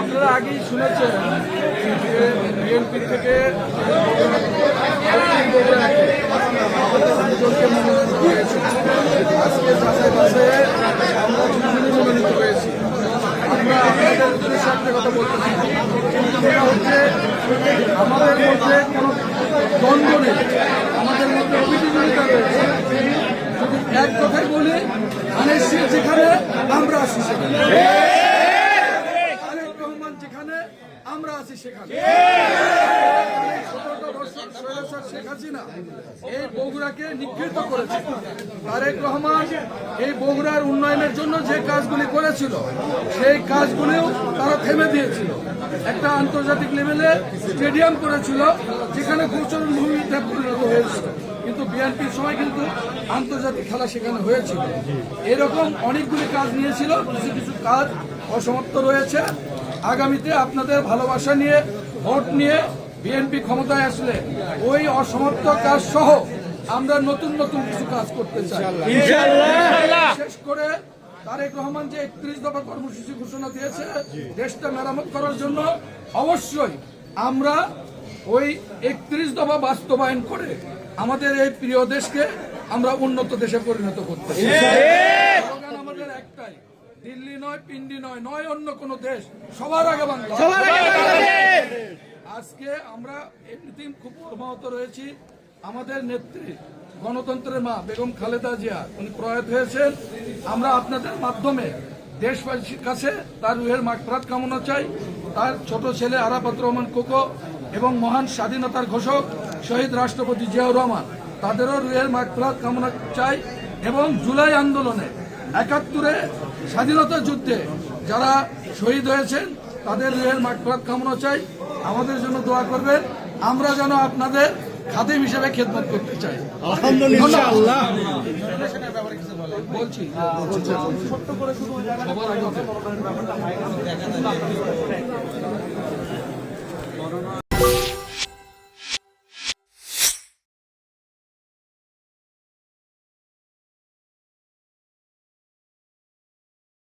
আপনারা আগেই শুনেছেন বিএনপি থেকে আজকে বাসায় বাসায় আমরা মনোনীত হয়েছি। আমরা আপনাদের উদ্দেশ্যে একটা কথা বলতেছি, সেটা হচ্ছে আমাদের মধ্যে কোনো দ্বন্দ্ব নেই, আমাদের মধ্যে অভিযোগিতা রয়েছে। যদি এক কথাই বলি, আনিস যেখানে আমরা আছি সেখানে, তারেক রহমান যেখানে আমরা আছি সেখানে। 17টা বছর স্বৈরাচার শেখ হাসিনা এই বগুড়াকে নিগৃহীত করেছে। তারেক রহমান এই বগুড়ার উন্নয়নের জন্য যে কাজগুলি করেছিল সেই কাজগুলিও তারা থেমে দিয়েছিল। একটা আন্তর্জাতিক লেভেলে স্টেডিয়াম করেছিল যেখানে গোচরণ ভূমিতে পরিণত হয়েছিল, কিন্তু বিএনপির সময় কিন্তু আন্তর্জাতিক খেলা সেখানে হয়েছিল। এরকম অনেকগুলি কাজ নিয়েছিল, কিছু কিছু কাজ অসমাপ্ত রয়েছে। আগামীতে আপনাদের ভালোবাসা নিয়ে, ভোট নিয়ে বিএনপি ক্ষমতায় আসলে ওই অসমাপ্ত কাজ সহ আমরা নতুন নতুন কিছু কাজ করতে চাই। বিশেষ করে তারেক রহমান যে 31 দফা কর্মসূচি ঘোষণা দিয়েছে দেশটা মেরামত করার জন্য, অবশ্যই আমরা ওই 31 দফা বাস্তবায়ন করে আমাদের এই প্রিয় দেশকে আমরা উন্নত দেশে পরিণত করতে চাই। আমাদের একটাই, দিল্লি নয়, পিন্ডি নয়, নয় অন্য কোন দেশ, সবার আগে বাংলা। আজকে আমরা এমনিতেই খুব প্রভাবিত রয়েছি। আমাদের নেত্রী, গণতন্ত্রের মা বেগম খালেদা জিয়া, উনি প্রয়াত হয়েছেন। আমরা আপনাদের মাধ্যমে দেশবাসীর কাছে তার রুহের মাগফিরাত কামনা চাই। তার ছোট ছেলে আরাফাত রহমান কোকো এবং মহান স্বাধীনতার ঘোষক শহীদ রাষ্ট্রপতি জিয়াউর রহমান, তাদেরও রুহের মাগফিরাত কামনা চাই। এবং জুলাই আন্দোলনে 71-এ স্বাধীনতা যুদ্ধে যারা শহীদ হয়েছেন তাদের রুহের মাগফিরাত কামনা চাই। আমাদের জন্য দোয়া করবেন, আমরা যেন আপনাদের খাদেম হিসেবে খেদমত করতে চাই। আলহামদুলিল্লাহ। বলছি সবার আগে